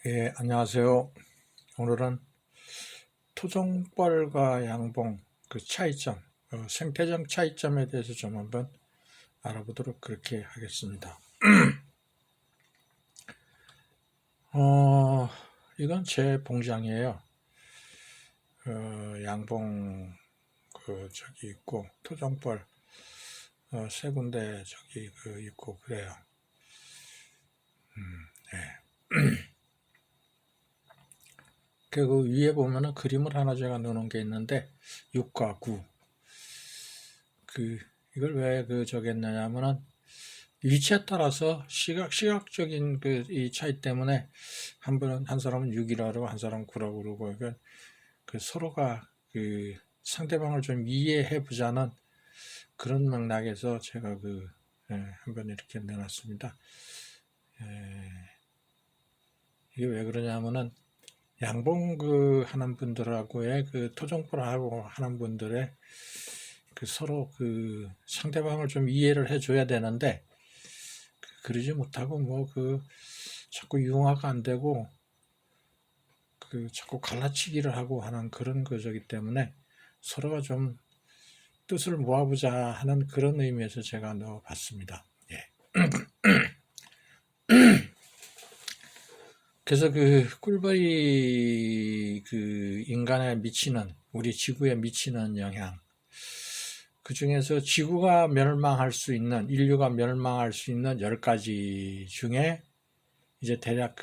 예, 안녕하세요. 오늘은 토종벌과 양봉 그 차이점, 생태적 차이점에 대해서 좀 한번 알아보도록 그렇게 하겠습니다. 이건 제 봉장이에요. 양봉 저기 있고 토종벌 세 군데 저기 있고 그래요. 네. 그 위에 보면은 그림을 하나 제가 넣어놓은 게 있는데 6과 9. 이걸 왜 저기 했느냐면은 위치에 따라서 시각적인 이 차이 때문에 한 사람은 6이라고 그러고 한 사람은 9라고 그러고, 그러니까 서로가 상대방을 좀 이해해 보자는 그런 맥락에서 제가 한번 이렇게 내놨습니다. 이게 왜 그러냐면은 양봉 하는 분들하고의 토종벌하고 하는 분들의 서로 상대방을 좀 이해를 해줘야 되는데, 그러지 못하고 자꾸 융화가 안 되고 자꾸 갈라치기를 하고 하는 그런 거기 때문에 서로가 좀 뜻을 모아보자 하는 그런 의미에서 제가 넣어봤습니다. 예. 그래서 꿀벌이 인간에 미치는, 우리 지구에 미치는 영향, 그 중에서 지구가 멸망할 수 있는, 인류가 멸망할 수 있는 10가지 중에 이제 대략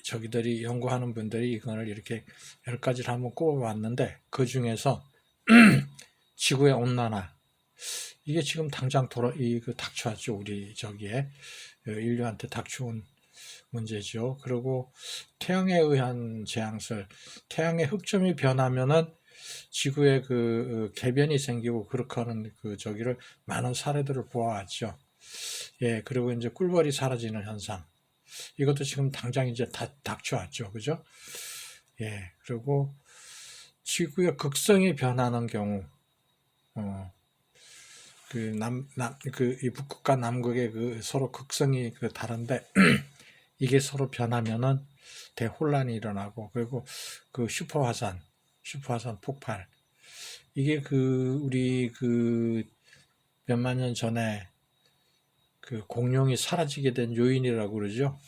저기들이 연구하는 분들이 이걸 이렇게 10가지를 한번 꼽아봤는데, 그 중에서 지구의 온난화, 이게 지금 당장 닥쳐왔죠. 우리 저기에 인류한테 닥쳐온 문제죠. 그리고 태양에 의한 재앙설, 태양의 흑점이 변하면은 지구에 개변이 생기고 그렇게 하는 저기를 많은 사례들을 보아왔죠. 예, 그리고 이제 꿀벌이 사라지는 현상, 이것도 지금 당장 이제 닥쳐왔죠. 그죠? 예, 그리고 지구의 극성이 변하는 경우, 이 북극과 남극의 서로 극성이 다른데, 이게 서로 변하면은 대혼란이 일어나고, 그리고 슈퍼화산 폭발, 이게 우리 몇만 년 전에 공룡이 사라지게 된 요인이라고 그러죠.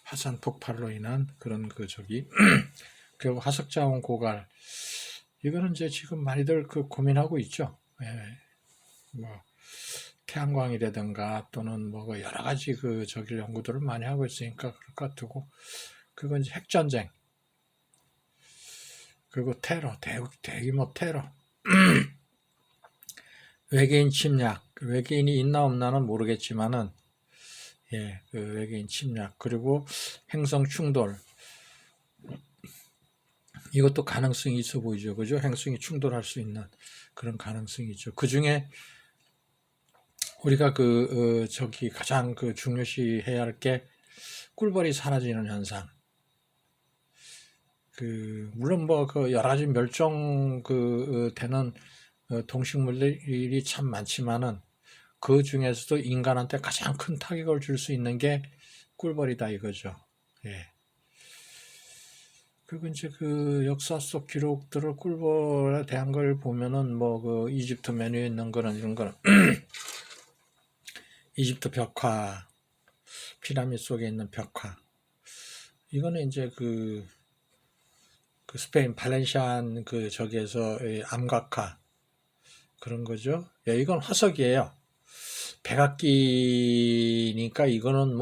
화산 폭발로 인한 그런 그리고 화석자원 고갈, 이거는 이제 지금 많이들 고민하고 있죠. 예, 뭐 태양광이라든가 또는 여러 가지 저기 연구들을 많이 하고 있으니까 그럴 것 같고, 그건 이제 핵전쟁, 그리고 테러, 대규모 테러, 외계인 침략, 외계인이 있나 없나는 모르겠지만은, 예, 외계인 침략, 그리고 행성 충돌, 이것도 가능성이 있어 보이죠. 그죠? 행성이 충돌할 수 있는 그런 가능성이 있죠. 그 중에 우리가 저기 가장 중요시 해야 할 게 꿀벌이 사라지는 현상. 물론 여러 가지 멸종 되는 동식물들이 참 많지만은, 그 중에서도 인간한테 가장 큰 타격을 줄 수 있는 게 꿀벌이다 이거죠. 예. 그리고 이제 역사 속 기록들을 꿀벌에 대한 걸 보면은 이집트 메뉴에 있는 거는 이런 거는 이집트 벽화, 피라미드 속에 있는 벽화, 이거는 이제 스페인 발렌시안 저기에서 암각화 그런 거죠. 예, 이건 화석이에요. 백악기니까 이거는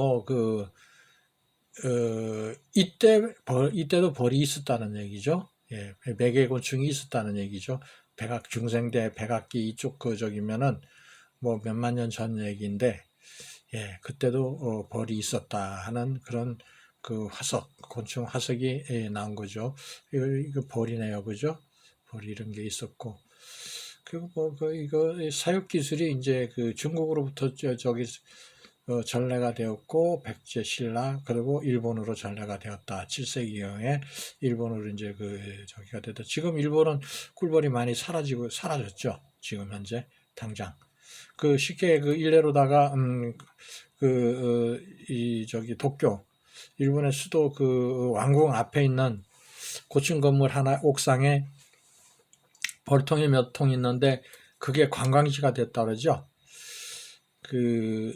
이때도 벌이 있었다는 얘기죠. 예, 매개곤충이 있었다는 얘기죠. 중생대 백악기 이쪽 저기면은 몇만 년 전 얘기인데, 예, 그때도 벌이 있었다 하는 그런 곤충 화석이 나온 거죠. 이거 벌이네요, 그죠? 벌 이런 게 있었고, 그리고 이거 사육 기술이 이제 중국으로부터 저기 전래가 되었고, 백제 신라, 그리고 일본으로 전래가 되었다. 7세기경에 일본으로 이제 저기가 됐다. 지금 일본은 꿀벌이 많이 사라졌죠. 지금 현재 당장. 그 쉽게 그 일례로다가 도쿄 일본의 수도 그 왕궁 앞에 있는 고층 건물 하나 옥상에 벌통이 몇 통 있는데 그게 관광지가 됐다 그러죠. 그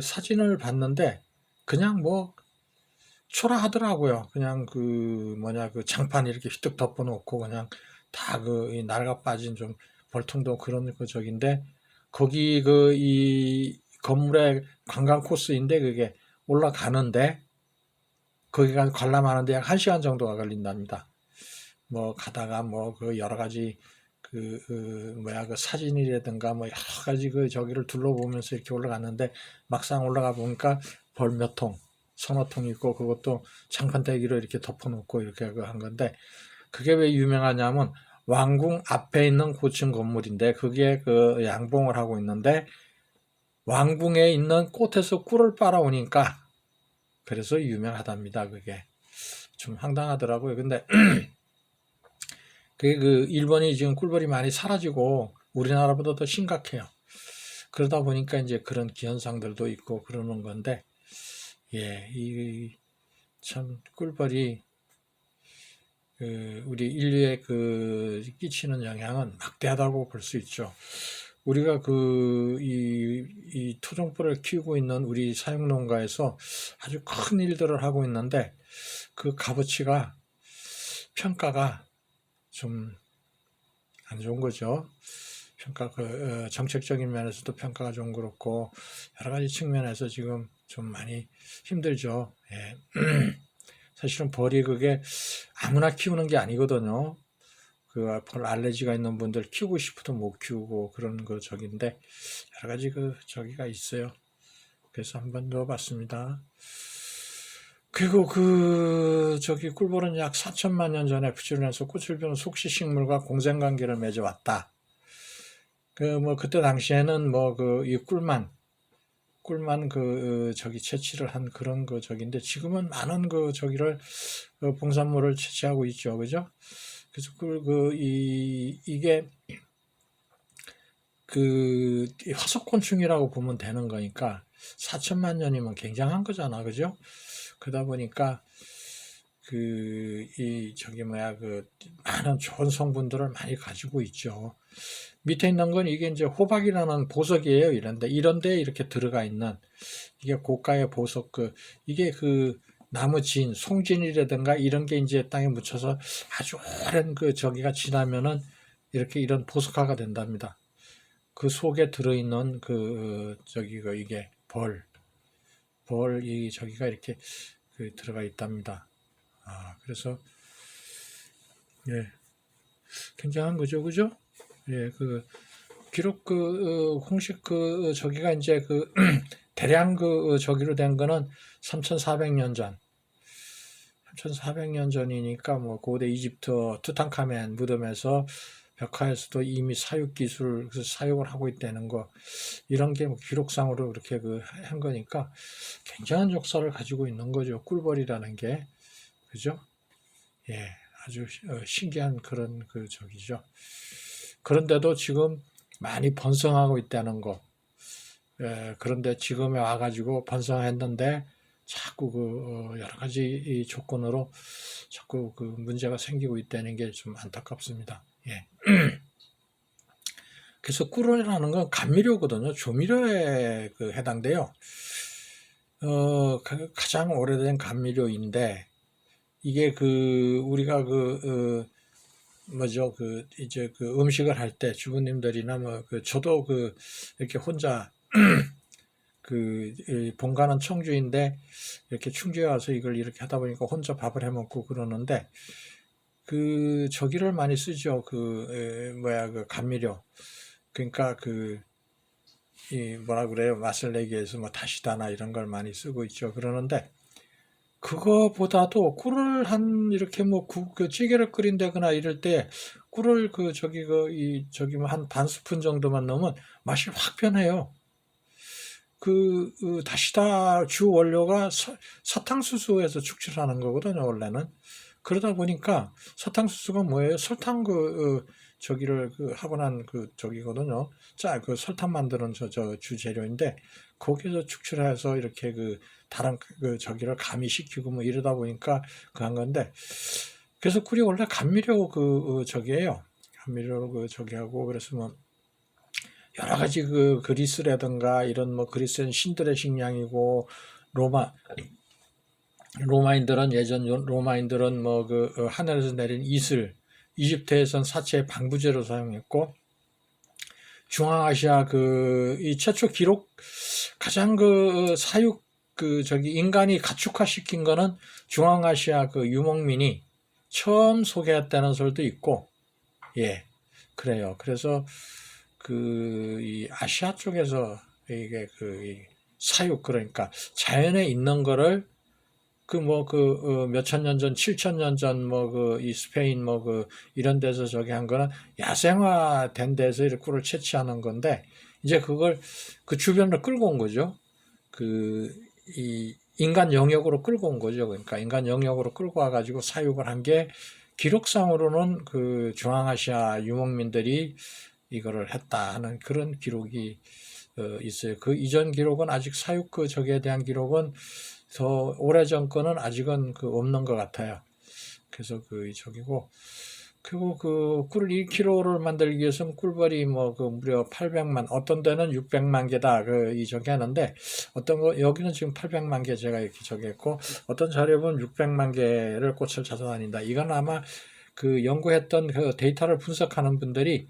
사진을 봤는데 그냥 뭐 초라하더라고요. 그냥 그 장판 이렇게 휘뜩 덮어놓고 그냥 다 그 낡아 빠진 좀 벌통도 그런 그 저긴데 거기 이 건물의 관광 코스인데 그게 올라가는데 거기가 관람하는데 약 1시간 정도가 걸린답니다. 뭐 가다가 뭐 그 여러 가지 그 사진이라든가 뭐 여러 가지 그 저기를 둘러보면서 이렇게 올라갔는데 막상 올라가 보니까 벌 몇 통, 서너 통 있고 그것도 장판대기로 이렇게 덮어놓고 이렇게 한 건데 그게 왜 유명하냐면 왕궁 앞에 있는 고층 건물인데 그게 그 양봉을 하고 있는데 왕궁에 있는 꽃에서 꿀을 빨아오니까 그래서 유명하답니다. 그게 좀 황당하더라고요. 근데 그게 그 일본이 지금 꿀벌이 많이 사라지고 우리나라보다 더 심각해요. 그러다 보니까 이제 그런 기현상들도 있고 그러는 건데, 예, 참 꿀벌이 우리 인류에 끼치는 영향은 막대하다고 볼 수 있죠. 우리가 이 토종벌을 키우고 있는 우리 사육농가에서 아주 큰 일들을 하고 있는데 그 값어치가 평가가 좀 안 좋은 거죠. 정책적인 면에서도 평가가 좀 그렇고 여러 가지 측면에서 지금 좀 많이 힘들죠. 예. 사실은 벌이 그게 아무나 키우는 게 아니거든요. 벌 알레르기가 있는 분들 키우고 싶어도 못 키우고 그런 거 저긴데 여러 가지 저기가 있어요. 그래서 한번 넣어봤습니다. 그리고 꿀벌은 약 4천만 년 전에 부지런해서 꽃을 피우는 속시식물과 공생관계를 맺어왔다. 그때 당시에는 이 꿀만 채취를 한 그런 저긴데 지금은 많은 저기를 봉산물을 채취하고 있죠. 그죠? 그래서 이게 화석곤충이라고 보면 되는 거니까 4천만 년이면 굉장한 거잖아. 그죠? 그러다 보니까 많은 좋은 성분들을 많이 가지고 있죠. 밑에 있는 건 이게 이제 호박이라는 보석이에요. 이런데 이렇게 들어가 있는 이게 고가의 보석 이게 나무 진, 송진이라든가 이런 게 이제 땅에 묻혀서 아주 오랜 저기가 지나면은 이런 보석화가 된답니다. 그 속에 들어있는 이게 저기가 이렇게 들어가 있답니다. 그래서 예, 굉장한 거죠, 그죠? 예, 비록 공식 저기가 이제 대량 저기로 된 거는 3,400년 전. 3,400년 전이니까 뭐 고대 이집트 투탕카멘 무덤에서 벽화에서도 이미 사육 기술, 사육을 하고 있다는 거, 이런 게 뭐 기록상으로 그렇게 한 거니까 굉장한 역사를 가지고 있는 거죠. 꿀벌이라는 게. 그죠? 예, 아주 신기한 그런 저기죠. 그런데도 지금 많이 번성하고 있다는 거. 그런데 지금에 와가지고 번성했는데 자꾸 여러 가지 조건으로 자꾸 문제가 생기고 있다는 게 좀 안타깝습니다. 예. 그래서 꿀이라는 건 감미료거든요. 조미료에 해당돼요. 가장 오래된 감미료인데 이게 우리가 이제 음식을 할 때 주부님들이나 저도 이렇게 혼자 본가는 청주인데 이렇게 충주에 와서 이걸 이렇게 하다 보니까 혼자 밥을 해 먹고 그러는데 저기를 많이 쓰죠. 감미료. 그러니까 뭐라 그래요? 맛을 내기 위해서 뭐 다시다나 이런 걸 많이 쓰고 있죠. 그러는데 그거보다도 꿀을 이렇게 찌개를 끓인다거나 이럴 때 꿀을 한 반 스푼 정도만 넣으면 맛이 확 변해요. 다시다 주 원료가 사탕수수에서 축출하는 거거든요, 원래는. 그러다 보니까 사탕수수가 뭐예요? 설탕 저기를 하고 난 저기거든요. 자, 설탕 만드는 저 주재료인데 거기서 축출해서 이렇게 다른 저기를 가미시키고 뭐 이러다 보니까 한 건데, 그래서 꿀이 원래 감미료 저기예요. 감미료 저기하고, 그래서 뭐 여러 가지 그리스라든가 이런 뭐 그리스는 신들의 식량이고, 예전 로마인들은 뭐 하늘에서 내린 이슬, 이집트에선 사체의 방부제로 사용했고, 중앙아시아 이 최초 기록 가장 사육 저기 인간이 가축화시킨 거는 중앙아시아 유목민이 처음 소개했다는 설도 있고, 예, 그래요. 그래서 이 아시아 쪽에서 이게 이 사육, 그러니까 자연에 있는 거를 몇천 년 전, 7,000년 전, 이 스페인, 이런 데서 저기 한 거는 야생화된 데서 이렇게 꿀을 채취하는 건데, 이제 그걸 주변으로 끌고 온 거죠. 이 인간 영역으로 끌고 온 거죠. 그러니까 인간 영역으로 끌고 와가지고 사육을 한 게, 기록상으로는 중앙아시아 유목민들이 이거를 했다 하는 그런 기록이 있어요. 이전 기록은 아직 사육 저기에 대한 기록은 더 오래전 거는 아직은 없는 것 같아요. 그래서 저기고, 그리고 꿀 1kg를 만들기 위해서는 꿀벌이 무려 800만, 어떤 데는 600만 개다 저기 하는데, 어떤 거 여기는 지금 800만 개 제가 이렇게 저기 했고, 어떤 자료에 보면 600만 개를 꽃을 찾아다닌다. 이건 아마 연구했던 데이터를 분석하는 분들이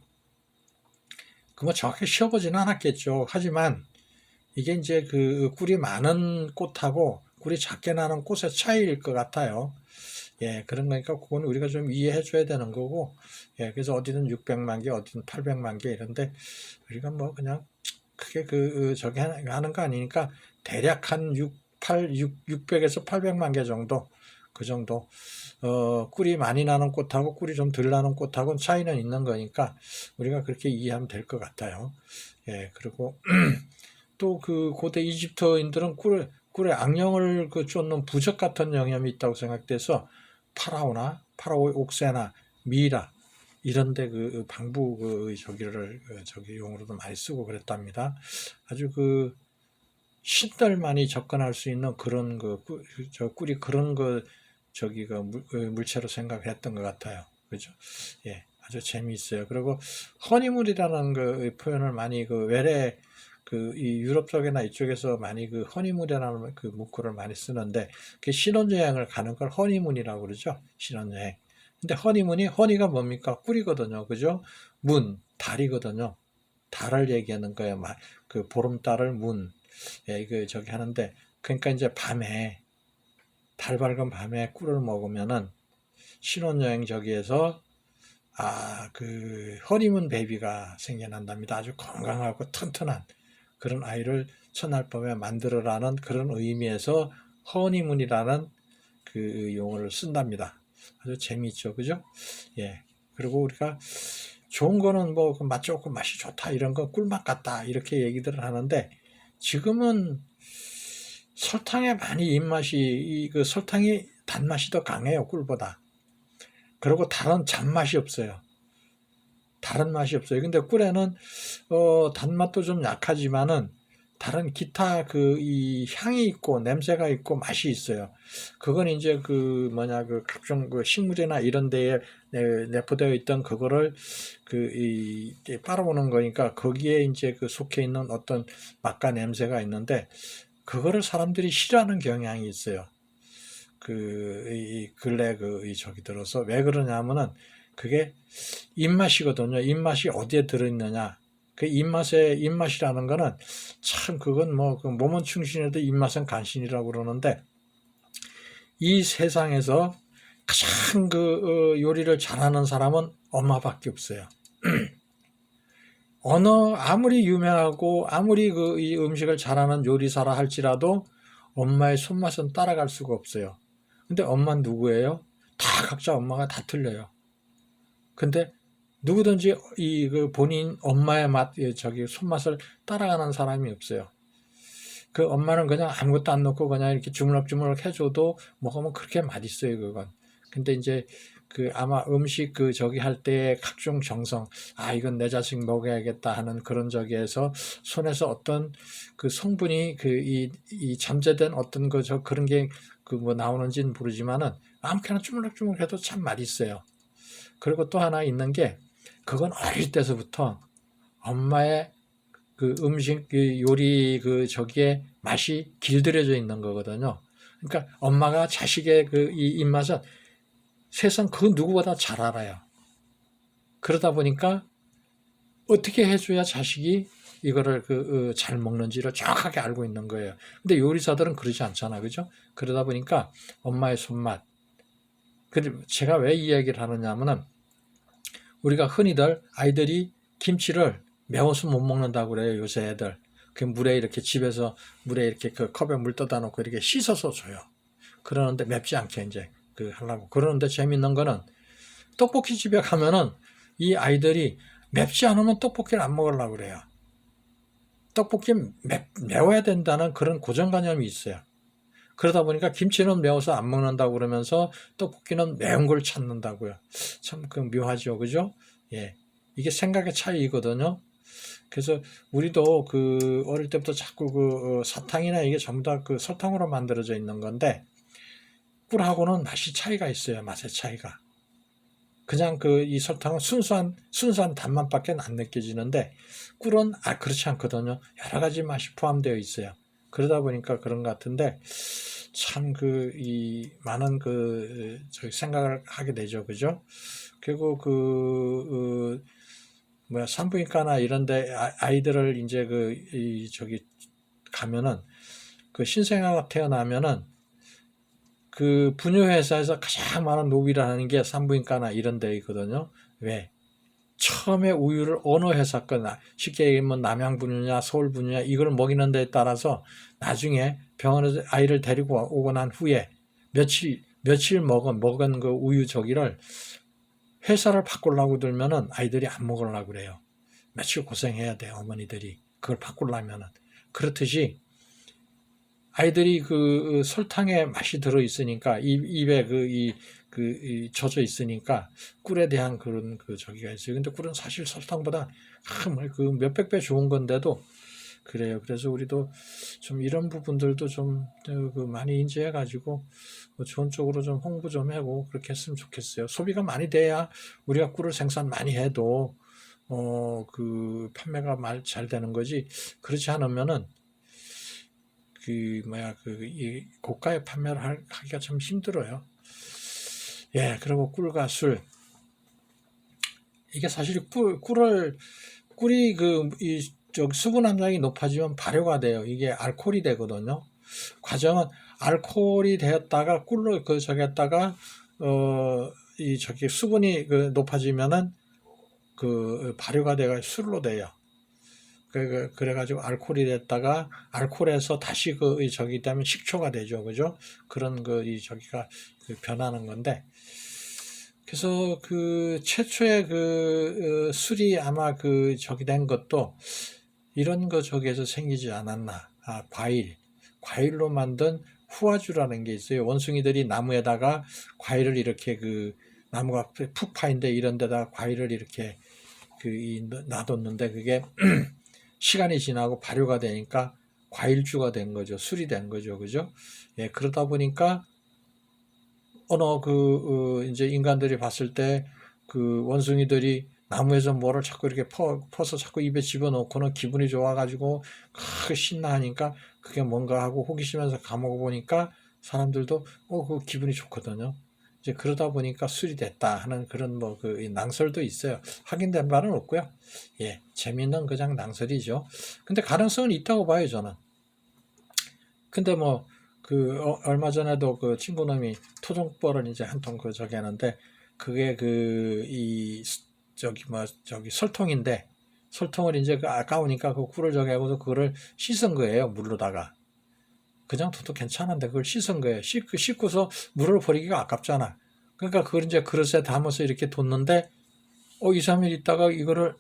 뭐 정확히 쉬어보지는 않았겠죠. 하지만 이게 이제 꿀이 많은 꽃하고 꿀이 작게 나는 꽃의 차이일 것 같아요. 예, 그런 거니까 그거는 우리가 좀 이해해 줘야 되는 거고, 예, 그래서 어디는 600만 개, 어디는 800만 개 이런데, 우리가 뭐 그냥 크게 저기 하는 거 아니니까 대략 한 600에서 800만 개 정도, 그 정도, 꿀이 많이 나는 꽃하고 꿀이 좀 덜 나는 꽃하고는 차이는 있는 거니까 우리가 그렇게 이해하면 될 것 같아요. 예, 그리고 또 고대 이집트인들은 꿀에 악령을 쫓는 부적 같은 영향이 있다고 생각돼서 파라오의 옥새나 미이라 이런데 방부 저기를 저기 용으로도 많이 쓰고 그랬답니다. 아주 신들만이 접근할 수 있는 그런 꿀이 그런 저기가 물체로 생각했던 것 같아요. 그죠? 예, 아주 재미있어요. 그리고 허니물이라는 표현을 많이 외래 이 유럽 쪽이나 이쪽에서 많이 허니문이라는 문구를 많이 쓰는데, 신혼여행을 가는 걸 허니문이라고 그러죠. 신혼여행. 근데 허니가 뭡니까? 꿀이거든요. 그죠? 달이거든요. 달을 얘기하는 거예요. 보름달을 예, 이거 저기 하는데, 그러니까 이제 달 밝은 밤에 꿀을 먹으면은 신혼여행 저기에서 허니문 베이비가 생겨난답니다. 아주 건강하고 튼튼한 그런 아이를 첫날 밤에 만들어라는 그런 의미에서 허니문이라는 용어를 쓴답니다. 아주 재미있죠, 그죠? 예. 그리고 우리가 좋은 거는 맛 좋고 맛이 좋다 이런 거 꿀맛 같다 이렇게 얘기들을 하는데, 지금은 설탕에 많이 입맛이 설탕이 단맛이 더 강해요, 꿀보다. 그리고 다른 잔맛이 없어요. 다른 맛이 없어요. 근데 꿀에는 단맛도 좀 약하지만은 다른 기타 이 향이 있고 냄새가 있고 맛이 있어요. 그건 이제 각종 식물이나 이런 데에 내포되어 있던 그거를 빨아오는 거니까 거기에 이제 속해 있는 어떤 맛과 냄새가 있는데, 그거를 사람들이 싫어하는 경향이 있어요. 이 근래 저기 들어서 왜 그러냐면은 그게 입맛이거든요. 입맛이 어디에 들어있느냐. 입맛이라는 거는 참 그건 몸은 충신해도 입맛은 간신이라고 그러는데, 이 세상에서 가장 요리를 잘하는 사람은 엄마밖에 없어요. 아무리 유명하고 아무리 이 음식을 잘하는 요리사라 할지라도 엄마의 손맛은 따라갈 수가 없어요. 근데 엄마는 누구예요? 다 각자 엄마가 다 틀려요. 근데 누구든지 본인 엄마의 저기 손맛을 따라가는 사람이 없어요. 엄마는 그냥 아무것도 안 넣고 그냥 이렇게 주물럭주물럭 해줘도 먹으면 그렇게 맛있어요, 그건. 근데 이제 그 아마 음식 그 저기 할 때 각종 정성, 이건 내 자식 먹여야겠다 하는 그런 저기에서 손에서 어떤 그 성분이 그 이 잠재된 어떤 그 저 그런 게 그 뭐 나오는지는 모르지만은 아무렇게나 주물럭주물럭 해도 참 맛있어요. 그리고 또 하나 있는 게 그건 어릴 때서부터 엄마의 그 음식 그 요리 그 저기에 맛이 길들여져 있는 거거든요. 그러니까 엄마가 자식의 그 이 입맛은 세상 그 누구보다 잘 알아요. 그러다 보니까 어떻게 해줘야 자식이 이거를 잘 먹는지를 정확하게 알고 있는 거예요. 근데 요리사들은 그러지 않잖아, 그죠? 그러다 보니까 엄마의 손맛. 제가 왜 이 이야기를 하느냐면은 우리가 흔히들 아이들이 김치를 매워서 못 먹는다고 그래요, 요새 애들. 그 물에 이렇게 집에서 물에 이렇게 그 컵에 물 떠다 놓고 이렇게 씻어서 줘요. 그러는데 맵지 않게 이제 그 하려고. 그러는데 재밌는 거는 떡볶이 집에 가면은 이 아이들이 맵지 않으면 떡볶이를 안 먹으려고 그래요. 떡볶이 매워야 된다는 그런 고정관념이 있어요. 그러다 보니까 김치는 매워서 안 먹는다고 그러면서 떡볶이는 매운 걸 찾는다고요. 참 그 묘하죠, 그죠? 예, 이게 생각의 차이거든요. 그래서 우리도 그 어릴 때부터 자꾸 그 사탕이나 이게 전부 다 그 설탕으로 만들어져 있는 건데 꿀하고는 맛이 차이가 있어요, 맛의 차이가. 그냥 그 이 설탕은 순수한 단맛밖에 안 느껴지는데 꿀은 그렇지 않거든요. 여러 가지 맛이 포함되어 있어요. 그러다 보니까 그런 것 같은데 참 그 이 많은 그 저기 생각을 하게 되죠, 그죠? 그리고 뭐야 산부인과나 이런데 아이들을 이제 그 이 저기 가면은 그 신생아가 태어나면은 그 분유회사에서 가장 많은 노비를 하는 게 산부인과나 이런 데 있거든요. 왜? 처음에 우유를 어느 회사 거나 쉽게 얘기하면 남양분유냐 서울분유냐 이걸 먹이는 데에 따라서 나중에 병원에서 아이를 데리고 오고 난 후에 며칠 먹은 그 우유 저기를 회사를 바꾸려고 들면은 아이들이 안 먹으려고 그래요. 며칠 고생해야 돼요, 어머니들이. 그걸 바꾸려면은. 그렇듯이 아이들이 그 설탕에 맛이 들어 있으니까 입에 젖어 있으니까 꿀에 대한 그런 그 저기가 있어요. 근데 꿀은 사실 설탕보다 그 몇백 배 좋은 건데도 그래요. 그래서 우리도 좀 이런 부분들도 좀 그 많이 인지해 가지고 좋은 쪽으로 좀 홍보 좀 하고 그렇게 했으면 좋겠어요. 소비가 많이 돼야 우리가 꿀을 생산 많이 해도 그 판매가 잘 되는 거지. 그렇지 않으면은 이 고가의 판매를 하기가 참 힘들어요. 예, 그리고 꿀과 술. 이게 사실 꿀이 수분 함량이 높아지면 발효가 돼요. 이게 알코올이 되거든요. 과정은 알코올이 되었다가 꿀로 저기다가 수분이 높아지면은 발효가 돼가 술로 돼요. 그래가지고 알코올이 됐다가 알코올에서 다시 저기 때문에 식초가 되죠, 그죠? 그런 저기가 변하는 건데. 그래서 최초의 술이 아마 저기 된 것도 이런 저기에서 생기지 않았나. 과일로 만든 후아주라는 게 있어요. 원숭이들이 나무에다가 과일을 이렇게 나무가 푹 파인데 이런 데다가 과일을 이렇게 놔뒀는데 그게 시간이 지나고 발효가 되니까 과일주가 된 거죠. 술이 된 거죠. 그죠? 예, 그러다 보니까 이제 인간들이 봤을 때 원숭이들이 나무에서 뭐를 자꾸 이렇게 퍼서 자꾸 입에 집어넣고는 기분이 좋아가지고 신나하니까 그게 뭔가 하고 호기심에서 가먹어보니까 사람들도 기분이 좋거든요. 이제 그러다 보니까 술이 됐다 하는 그런 낭설도 있어요. 확인된 바는 없고요. 예, 재미있는 그냥 낭설이죠. 근데 가능성은 있다고 봐요, 저는. 근데 얼마 전에도 친구놈이 토종벌을 이제 한 통 저기 하는데, 그게 설통인데, 설통을 이제 아까우니까 꿀을 저기 하고서 그거를 씻은 거예요, 물로다가. 그냥 둬도 괜찮은데 그걸 씻은 거예요. 씻고서 물을 버리기가 아깝잖아. 그러니까 그걸 이제 그릇에 담아서 이렇게 뒀는데 2, 3일 있다가 이거를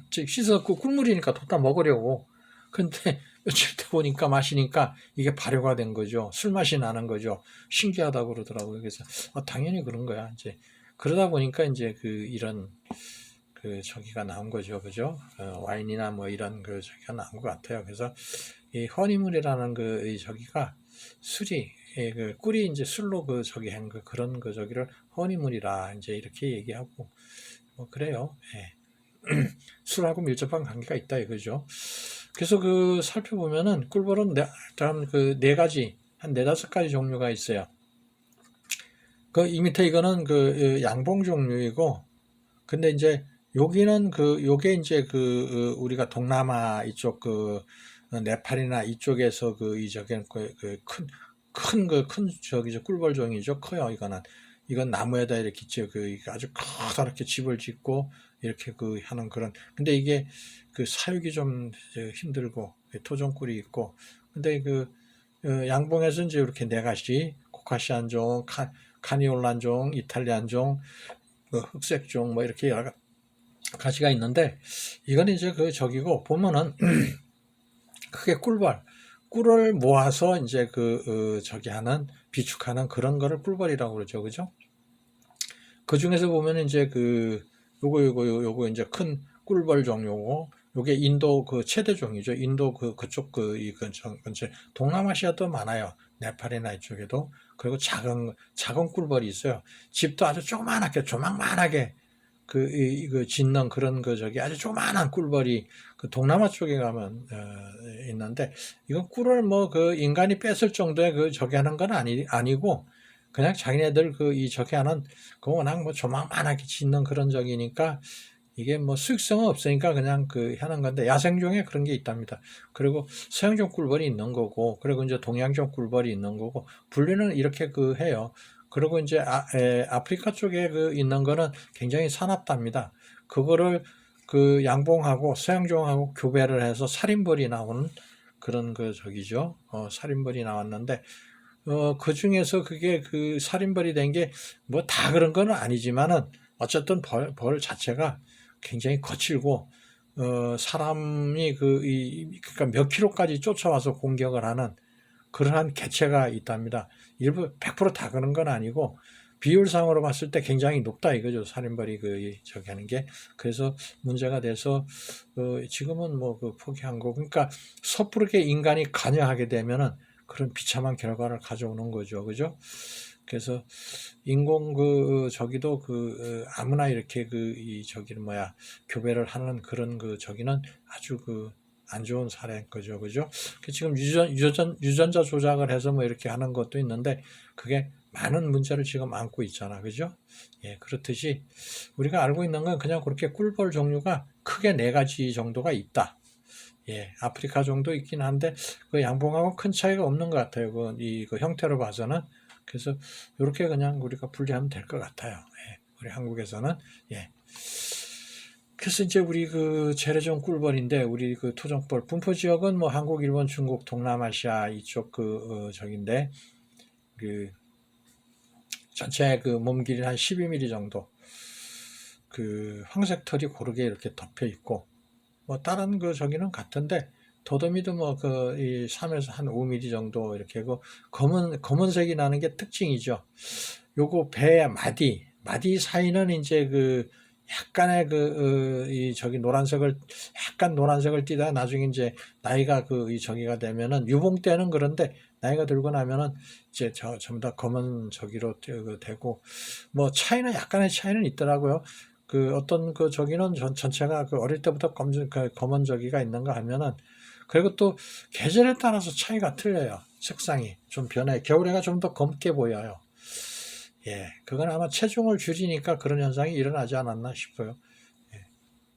씻어갖고 꿀물이니까 뒀다 먹으려고. 근데 며칠 때 보니까 마시니까 이게 발효가 된 거죠. 술 맛이 나는 거죠. 신기하다고 그러더라고요. 그래서 당연히 그런 거야. 이제 그러다 보니까 이제 그 이런 그 저기가 나온 거죠. 그죠? 와인이나 뭐 이런 그 저기가 나온 것 같아요. 그래서 이 허니물이라는 그 이 저기가 술이 그 꿀이 이제 술로 그 저기 한 그 그런 그 저기를 허니물이라 이제 이렇게 얘기하고 뭐 그래요. 예. 술하고 밀접한 관계가 있다 이거죠. 그래서 그 살펴보면은 꿀벌은 그 4가지 한 4-5가지 종류가 있어요. 그 이 밑에 이거는 그 양봉 종류이고, 근데 이제 여기는 그 요게 이제 그 우리가 동남아 이쪽 그 네팔이나 이쪽에서 그 이 저기 큰 저기죠 꿀벌종이죠. 커요. 이건 나무에다 이렇게 그 아주 커다랗게 집을 짓고 이렇게 그 하는 그런. 근데 이게 그 사육이 좀 힘들고 토종꿀이 있고. 근데 그 양봉에서 이제 이렇게 4가지 코카시안종, 카니올란종, 이탈리안종, 흑색종 뭐 이렇게 여러 가지가 있는데, 이건 이제 그 저기고 보면은 크게 꿀을 모아서 이제 그 저기 하는 비축하는 그런 거를 꿀벌이라고 그러죠. 그죠? 그 중에서 보면 이제 그 요거 이제 큰 꿀벌 종류고, 요게 인도 그 최대 종이죠. 인도 그쪽 이 근처 동남아시아도 많아요. 네팔이나 이쪽에도. 그리고 작은 꿀벌이 있어요. 집도 아주 조망만하게 그 짓는 그런 그 저기 아주 조그만한 꿀벌이 그 동남아 쪽에 가면 있는데, 이건 꿀을 뭐 그 인간이 뺏을 정도의 그 저기 하는 건 아니고, 그냥 자기네들 그 이 저기 하는 그 워낙 뭐 조망만하게 짓는 그런 적이니까 이게 뭐 수익성은 없으니까 그냥 그 하는 건데, 야생종에 그런 게 있답니다. 그리고 서양종 꿀벌이 있는 거고, 그리고 이제 동양종 꿀벌이 있는 거고, 분류는 이렇게 그 해요. 그리고 이제 아프리카 쪽에 그 있는 거는 굉장히 사납답니다. 그거를 그 양봉하고 서양종하고 교배를 해서 살인벌이 나오는 그런 그 저기죠. 살인벌이 나왔는데, 그 중에서 그게 그 살인벌이 된 게 뭐 다 그런 건 아니지만은, 어쨌든 벌 자체가 굉장히 거칠고, 사람이 그러니까 몇 킬로까지 쫓아와서 공격을 하는 그러한 개체가 있답니다. 일부 100%다 그런 건 아니고, 비율상으로 봤을 때 굉장히 높다 이거죠. 살인벌이 저기 하는 게. 그래서 문제가 돼서, 지금은 뭐 그 포기한 거. 그러니까 섣부르게 인간이 관여하게 되면은 그런 비참한 결과를 가져오는 거죠. 그죠? 그래서 인공 저기도 아무나 이렇게 이 저기는 교배를 하는 그런 저기는 아주 안 좋은 사례인 거죠. 그죠? 지금 유전자 조작을 해서 뭐 이렇게 하는 것도 있는데, 그게 많은 문제를 지금 안고 있잖아. 그죠? 예, 그렇듯이 우리가 알고 있는 건 그냥 그렇게 꿀벌 종류가 크게 4가지 정도가 있다. 예, 아프리카 정도 있긴 한데, 그 양봉하고 큰 차이가 없는 것 같아요. 그 형태로 봐서는. 그래서 이렇게 그냥 우리가 분리하면 될 것 같아요. 예, 우리 한국에서는. 예. 그래서 이제 우리 그 재래종 꿀벌인데, 우리 그 토종벌 분포 지역은 뭐 한국, 일본, 중국, 동남아시아 이쪽 저긴데, 그 전체 그 몸 길이 한 12mm 정도, 그 황색 털이 고르게 이렇게 덮여 있고, 뭐 다른 저기는 같은데, 도도미도 뭐 이 3에서 한 5mm 정도 이렇게 그 검은색이 나는 게 특징이죠. 요거 배 마디 사이는 이제 약간의 이 저기 약간 노란색을 띠다가 나중에 이제 나이가 이 저기가 되면은, 유봉 때는 그런데 나이가 들고 나면은 이제 전부 다 검은 저기로 되고, 뭐 약간의 차이는 있더라고요. 어떤 저기는 전체가 어릴 때부터 검은 저기가 있는가 하면은, 그리고 또 계절에 따라서 차이가 틀려요. 색상이 좀 변해. 겨울에가 좀 더 검게 보여요. 예, 그건 아마 체중을 줄이니까 그런 현상이 일어나지 않았나 싶어요. 예,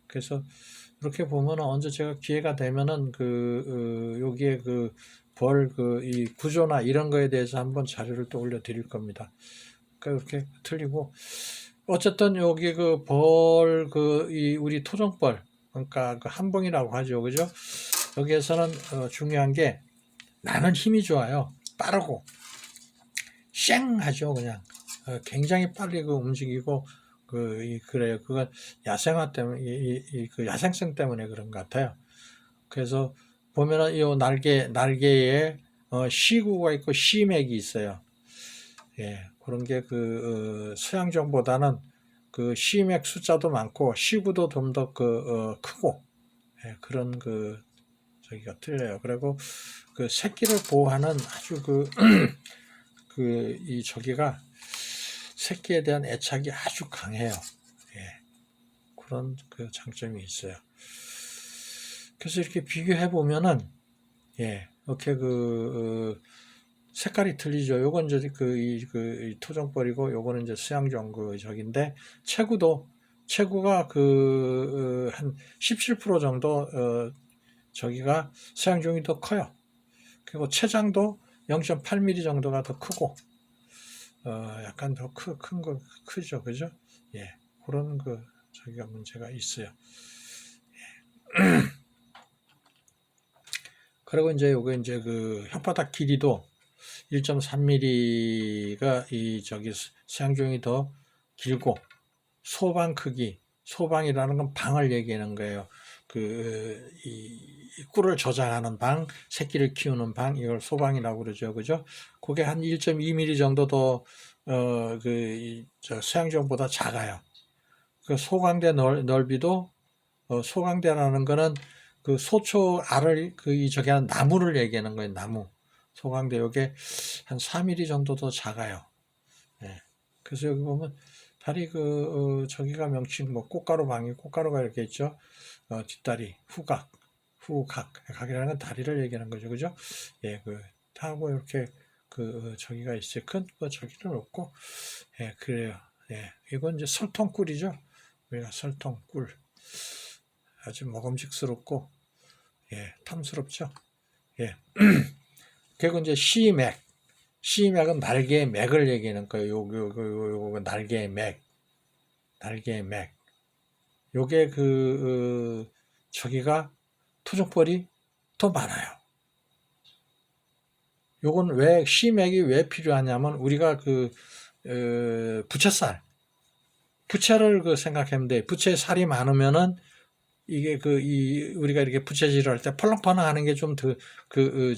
그래서 이렇게 보면 언제 제가 기회가 되면은 여기에 이 구조나 이런 거에 대해서 한번 자료를 또 올려드릴 겁니다. 그러니까 이렇게 틀리고, 어쨌든 여기 이 우리 토종벌, 그러니까 한봉이라고 하죠. 그죠? 여기에서는 중요한 게, 나는 힘이 좋아요. 빠르고 쌩 하죠. 그냥 굉장히 빨리 움직이고 그래요. 그건 야생화 때문에 그 야생성 때문에 그런 것 같아요. 그래서 보면은 이 날개에 시구가 있고 시맥이 있어요. 예, 그런 게 그 서양종보다는 그 시맥 숫자도 많고 시구도 좀 더 크고, 예, 그런 저기가 틀려요. 그리고 그 새끼를 보호하는 아주 이 저기가 새끼에 대한 애착이 아주 강해요. 예, 그런 그 장점이 있어요. 그래서 이렇게 비교해 보면은, 예, 이렇게 색깔이 틀리죠. 요건 이제 이 토종벌이고, 요거는 이제 수양종 저긴데, 체구가 한 17% 정도, 저기가 수양종이 더 커요. 그리고 체장도 0.8mm 정도가 더 크고, 약간 더 크죠. 그죠? 예. 그런 저기가 문제가 있어요. 그리고 이제 요거 이제 혓바닥 길이도 1.3mm가 수양종이 더 길고, 소방이라는 건 방을 얘기하는 거예요. 이 꿀을 저장하는 방, 새끼를 키우는 방, 이걸 소방이라고 그러죠. 그죠? 그게 한 1.2mm 정도 더, 수양종보다 작아요. 그 소광대 넓이도, 소광대라는 거는 그 소초 알을, 저기 한 나무를 얘기하는 거예요. 나무. 소광대, 요게 한 4mm 정도 더 작아요. 예. 그래서 여기 보면, 다리 저기가 명칭, 꽃가루가 이렇게 있죠. 뒷다리, 각이라는 건 다리를 얘기하는 거죠. 그죠? 예, 타고 이렇게, 저기가 있어요. 저기는 없고, 예, 그래요. 예, 이건 이제 설통꿀이죠. 우리가 설통꿀. 아주 먹음직스럽고, 예, 탐스럽죠. 예. 그리고 이제 시맥은 날개의 맥을 얘기하는 거예요. 요거 날개의 맥. 요게 저기가 토종벌이 더 많아요. 요건 시맥이 왜 필요하냐면, 우리가 부채를 생각하면 돼. 부채에 살이 많으면은, 이게 우리가 이렇게 부채질을 할 때 펄렁펄렁 하는 게 좀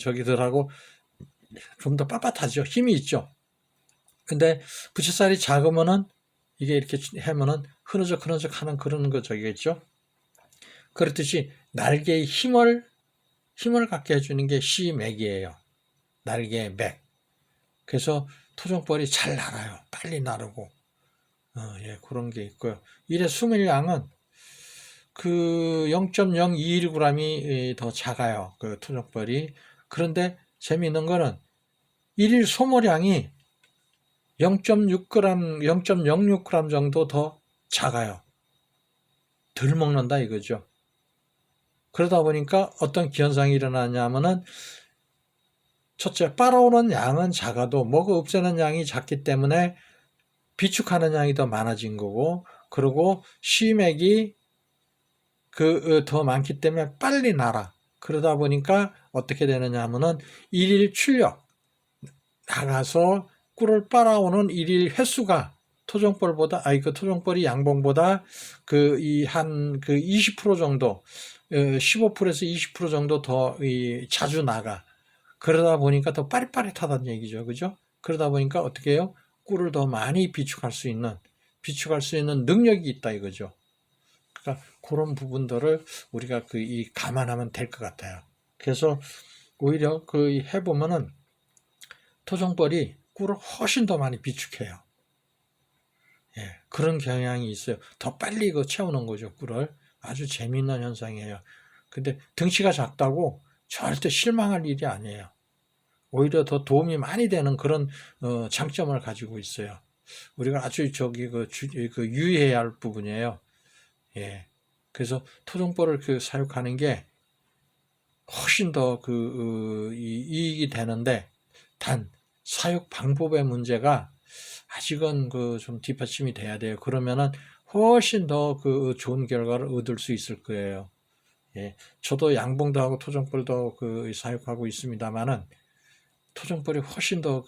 저기들하고 좀 더 빳빳하죠. 힘이 있죠. 근데 부채살이 작으면은, 이게 이렇게 하면은 흐느적 하는 그런 저기겠죠. 그렇듯이 날개의 힘을 갖게 해주는 게 시맥이에요. 날개의 맥. 그래서 토종벌이 잘 날아요. 빨리 나르고. 예, 그런 게 있고요. 일의 수밀량은 0.021g이 더 작아요. 토종벌이. 그런데 재미있는 거는 일일 소모량이 0.06g 정도 더 작아요. 덜 먹는다 이거죠. 그러다 보니까 어떤 기현상이 일어나냐면은, 첫째, 빨아오는 양은 작아도 먹어 없애는 양이 작기 때문에 비축하는 양이 더 많아진 거고, 그리고 시맥이 더 많기 때문에 빨리 날아. 그러다 보니까 어떻게 되느냐 하면은, 일일 출력, 나가서 꿀을 빨아오는 일일 횟수가 토종벌이 양봉보다 20% 정도, 15%에서 20% 정도 더 자주 나가. 그러다 보니까 더 빠릿빠릿하다는 얘기죠. 그죠? 그러다 보니까 어떻게 해요? 꿀을 더 많이 비축할 수 있는 능력이 있다 이거죠. 그러니까 그런 부분들을 우리가 감안하면 될 것 같아요. 그래서 오히려 해보면은 토종벌이 꿀을 훨씬 더 많이 비축해요. 예, 그런 경향이 있어요. 더 빨리 채우는 거죠, 꿀을. 아주 재미있는 현상이에요. 근데 등치가 작다고 절대 실망할 일이 아니에요. 오히려 더 도움이 많이 되는 그런 장점을 가지고 있어요. 우리가 아주 유의해야 할 부분이에요. 예. 그래서 토종벌을 사육하는 게 훨씬 더 이익이 되는데, 단 사육 방법의 문제가 아직은 좀 뒷받침이 돼야 돼요. 그러면은 훨씬 더 좋은 결과를 얻을 수 있을 거예요. 예. 저도 양봉도 하고 토종벌도 사육하고 있습니다만은, 토종벌이 훨씬 더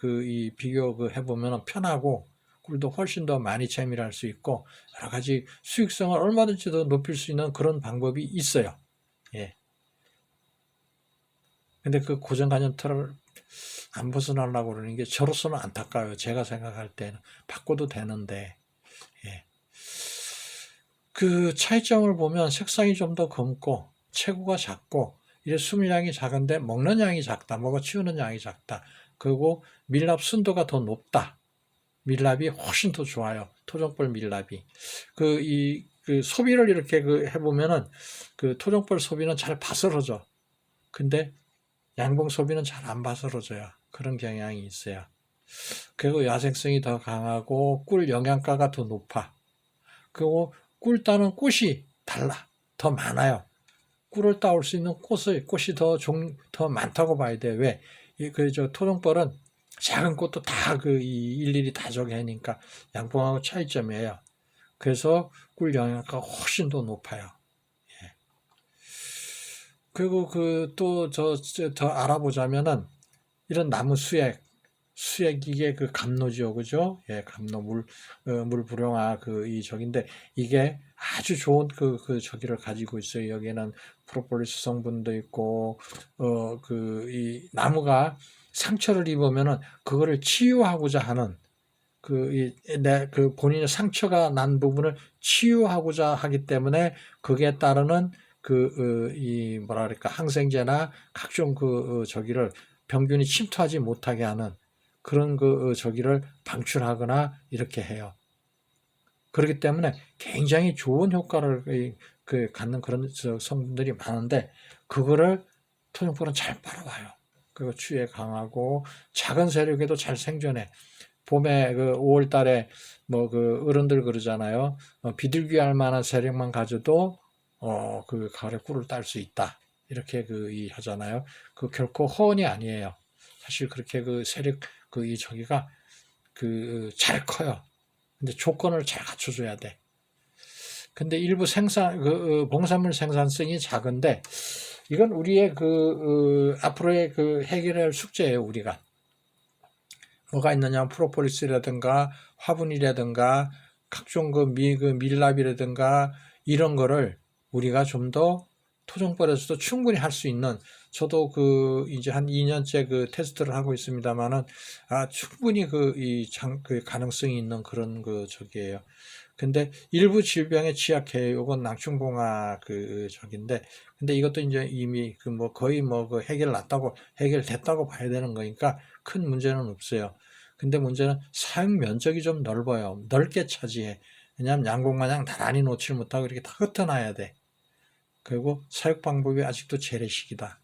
비교 해보면 편하고, 꿀도 훨씬 더 많이 채밀할 수 있고, 여러 가지 수익성을 얼마든지 더 높일 수 있는 그런 방법이 있어요. 예. 근데 그 고정관념 틀을 안 벗어나려고 그러는 게 저로서는 안타까워요. 제가 생각할 때는 바꿔도 되는데. 예. 그 차이점을 보면 색상이 좀 더 검고 체구가 작고 이래 수밀량이 작은데 먹는 양이 작다. 먹어 치우는 양이 작다. 그리고 밀랍 순도가 더 높다. 밀랍이 훨씬 더 좋아요. 토종벌 밀랍이. 그 소비를 이렇게 해보면은 그 토종벌 소비는 잘 바스러져. 근데 양봉 소비는 잘 안 바스러져요. 그런 경향이 있어요. 그리고 야생성이 더 강하고 꿀 영양가가 더 높아. 그리고 꿀 따는 꽃이 달라. 더 많아요. 꿀을 따올 수 있는 꽃이 더 많다고 봐야 돼. 왜? 토종벌은 작은 꽃도 다 일일이 다 저기 하니까 양봉하고 차이점이에요. 그래서 꿀 영양가가 훨씬 더 높아요. 예. 그리고 더 알아보자면은 이런 나무 수액 이게 그 감로죠, 그죠? 예, 감로 물 불용화 이 저긴데 이게 아주 좋은 저기를 가지고 있어요. 여기에는 프로폴리스 성분도 있고 이 나무가 상처를 입으면은 그거를 치유하고자 하는 본인의 상처가 난 부분을 치유하고자 하기 때문에 거기에 따르는 이 뭐라 그럴까 항생제나 각종 저기를 병균이 침투하지 못하게 하는 그런 저기를 방출하거나 이렇게 해요. 그렇기 때문에 굉장히 좋은 효과를 갖는 그런 성분들이 많은데 그거를 토종벌은 잘 빨아와요. 그리고 추위에 강하고 작은 세력에도 잘 생존해. 봄에 5월 달에 어른들 그러잖아요. 비둘기할 만한 세력만 가져도 가을에 꿀을 딸 수 있다. 이렇게 하잖아요. 결코 허언이 아니에요. 사실 그렇게 세력 저기가 잘 커요. 근데 조건을 잘 갖춰줘야 돼. 근데 일부 봉산물 생산성이 작은데 이건 우리의 앞으로의 해결할 숙제예요. 우리가 뭐가 있느냐, 프로폴리스라든가 화분이라든가 각종 밀랍이라든가 이런 거를 우리가 좀 더 토종벌에서도 충분히 할 수 있는, 저도 이제 한 2년째 테스트를 하고 있습니다만은, 충분히 가능성이 있는 그런 저기예요. 근데 일부 질병에 취약해요. 이건 낭충봉화 저기인데, 근데 이것도 이제 이미 거의 해결됐다고 봐야 되는 거니까 큰 문제는 없어요. 근데 문제는 사용 면적이 좀 넓어요. 넓게 차지해. 왜냐하면 양곡마냥 나란히 놓질 못하고 이렇게 다 흩어놔야 돼. 그리고 사육 방법이 아직도 재래식이다.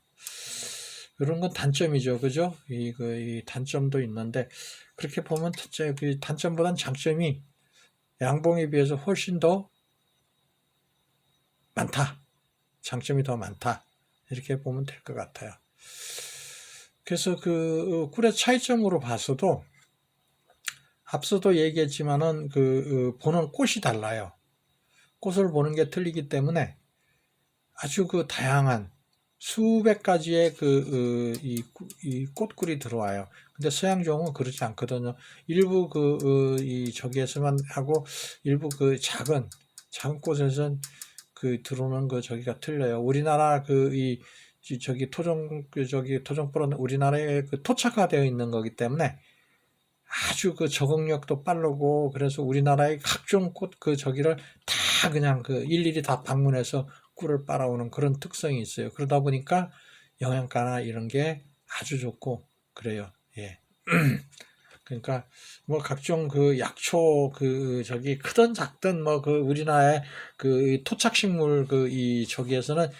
이런 건 단점이죠. 그죠? 이 단점도 있는데, 그렇게 보면 단점보단 장점이 양봉에 비해서 훨씬 더 많다. 장점이 더 많다. 이렇게 보면 될 것 같아요. 그래서 꿀의 차이점으로 봐서도 앞서도 얘기했지만은 보는 꽃이 달라요. 꽃을 보는 게 틀리기 때문에 아주 다양한 수백 가지의 이 꽃꿀이 들어와요. 근데 서양종은 그렇지 않거든요. 일부 이 저기에서만 하고 일부 작은 꽃에서는 들어오는 저기가 틀려요. 우리나라 저기 토종벌은 우리나라에 토착화되어 있는 거기 때문에 아주 적응력도 빠르고, 그래서 우리나라의 각종 꽃 저기를 다 그냥 일일이 다 방문해서 꿀을 빨아오는 그런 특성이 있어요. 그러다 보니까 영양가나 이런 게 아주 좋고 그래요. 예. 그러니까 각종 약초 저기 크든 작든 우리나라의 토착식물 이 저기에서는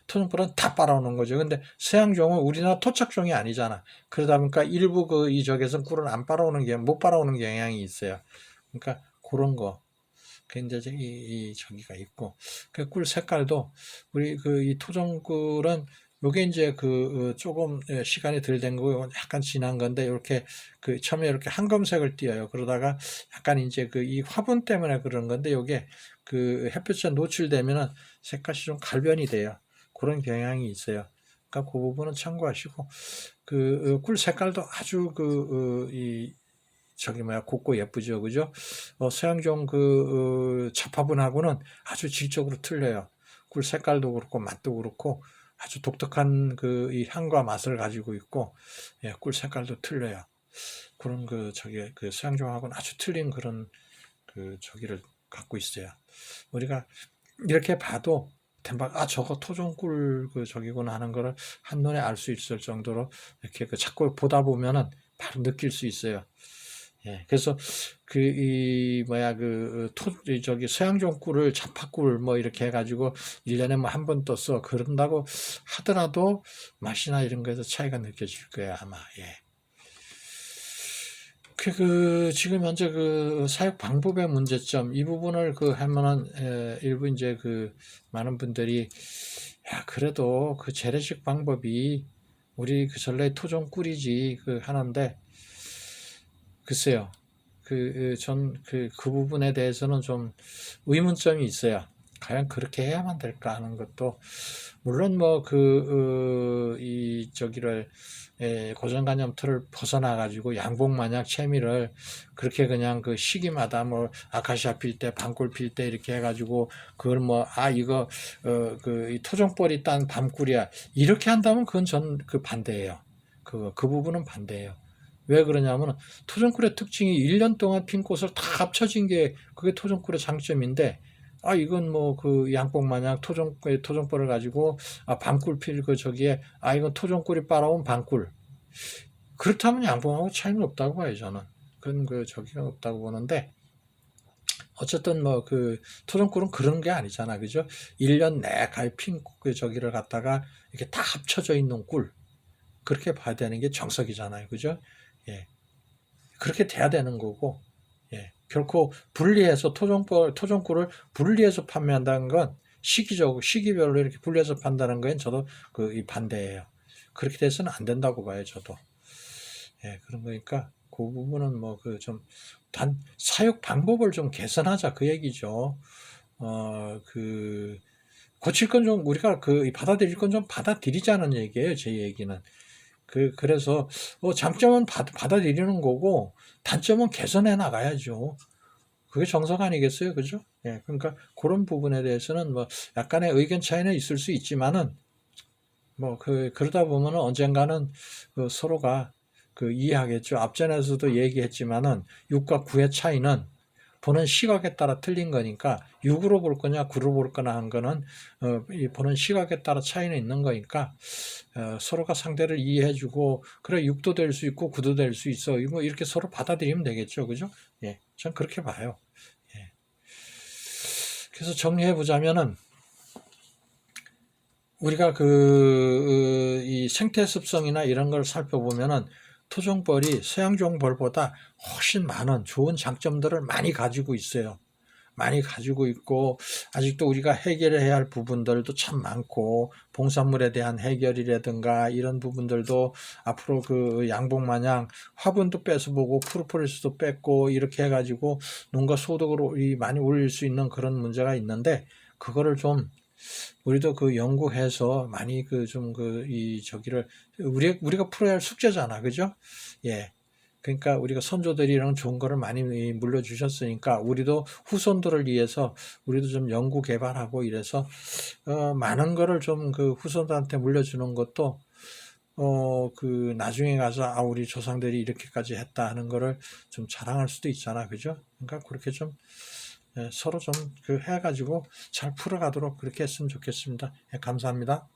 토종꿀은 다 빨아오는 거죠. 근데 서양종은 우리나라 토착종이 아니잖아. 그러다 보니까 일부 이 저기에서는 꿀을 못 빨아오는 경향이 있어요. 그러니까 그런 거. 굉장히 이 저기가 있고, 꿀 색깔도 우리 이 토종꿀은 요게 이제 조금 시간이 덜 된 거 약간 진한 건데, 이렇게 처음에 이렇게 한검색을 띄어요. 그러다가 약간 이제 이 화분 때문에 그런 건데, 요게 햇볕에 노출되면은 색깔이 좀 갈변이 돼요. 그런 경향이 있어요. 그러니까 그 부분은 참고하시고, 꿀 색깔도 아주 곱고 예쁘죠, 그죠? 서양종 접화분하고는 아주 질적으로 틀려요. 꿀 색깔도 그렇고 맛도 그렇고 아주 독특한 그 이 향과 맛을 가지고 있고, 예, 꿀 색깔도 틀려요. 그런 그 서양종하고는 아주 틀린 그런 그 저기를 갖고 있어요. 우리가 이렇게 봐도 대박, 저거 토종꿀 그 저기구나 하는 거를 한눈에 알 수 있을 정도로 이렇게 그 자꾸 보다 보면은 바로 느낄 수 있어요. 예, 그래서 저기 서양종 꿀을 자파꿀 뭐 이렇게 해가지고 1년에 뭐 한 번 떴어 그런다고 하더라도 맛이나 이런 거에서 차이가 느껴질 거예요, 아마. 예. 지금 현재 그 사육 방법의 문제점, 이 부분을 하면은, 일부 이제 많은 분들이, 야, 그래도 그 재래식 방법이 우리 전래 토종 꿀이지, 하는데, 글쎄요. 그 부분에 대해서는 좀 의문점이 있어요. 과연 그렇게 해야만 될까 하는 것도, 물론 고정관념 틀을 벗어나가지고 양봉마냥 채미를 그렇게 그냥 그 시기마다 뭐 아카시아 필 때, 밤꿀 필 때 이렇게 해가지고 그걸 이거, 이 토종벌이 딴 밤꿀이야. 이렇게 한다면 그건 전 반대예요. 그 부분은 반대예요. 왜 그러냐면 토종꿀의 특징이 1년 동안 핀 꽃을 다 합쳐진 게 그게 토종꿀의 장점인데, 이건 양복 마냥 토종꿀을 가지고 밤꿀 필 저기에 이건 토종꿀이 빨아온 밤꿀. 그렇다면 양봉하고 차이는 없다고 봐요, 저는. 그건 저기가 없다고 보는데, 어쨌든 토종꿀은 그런 게 아니잖아, 그죠? 1년 내내 핀 저기를 갖다가 이렇게 다 합쳐져 있는 꿀. 그렇게 봐야 되는 게 정석이잖아요, 그죠? 예. 그렇게 돼야 되는 거고, 예. 결코 분리해서 토종꿀을 분리해서 판매한다는 건 시기별로 이렇게 분리해서 판다는 거엔 저도 이 반대예요. 그렇게 돼서는 안 된다고 봐요, 저도. 예, 그런 거니까 그 부분은 사육 방법을 좀 개선하자 그 얘기죠. 고칠 건 좀 우리가 받아들일 건 좀 받아들이자는 얘기예요, 제 얘기는. 그래서 장점은 받아들이는 거고 단점은 개선해 나가야죠. 그게 정석 아니겠어요, 그죠? 예, 그러니까 그런 부분에 대해서는 약간의 의견 차이는 있을 수 있지만은 그러다 보면은 언젠가는 서로가 이해하겠죠. 앞전에서도 얘기했지만은 6과 9의 차이는 보는 시각에 따라 틀린 거니까 6으로 볼 거냐 9로 볼 거나 한 거는 이 보는 시각에 따라 차이는 있는 거니까 서로가 상대를 이해해주고 그래 6도 될 수 있고 9도 될 수 있어 이렇게 서로 받아들이면 되겠죠, 그죠? 예, 전 그렇게 봐요. 예. 그래서 정리해 보자면은 우리가 이 생태 습성이나 이런 걸 살펴보면은 토종벌이 서양종벌보다 훨씬 많은 좋은 장점들을 많이 가지고 있어요. 많이 가지고 있고 아직도 우리가 해결해야 할 부분들도 참 많고 봉산물에 대한 해결이라든가 이런 부분들도 앞으로 양복 마냥 화분도 뺏어보고 프로폴리스도 뺏고 이렇게 해가지고 농가 소득을 많이 올릴 수 있는 그런 문제가 있는데 그거를 좀 우리도 연구해서 많이 우리가 풀어야 할 숙제잖아, 그죠? 예. 그러니까 우리가 선조들이랑 좋은 거를 많이 물려주셨으니까 우리도 후손들을 위해서 우리도 좀 연구 개발하고 이래서 많은 거를 좀 후손들한테 물려주는 것도 나중에 가서 우리 조상들이 이렇게까지 했다 하는 거를 좀 자랑할 수도 있잖아, 그죠? 그러니까 그렇게 좀 서로 좀 해가지고 잘 풀어가도록 그렇게 했으면 좋겠습니다. 감사합니다.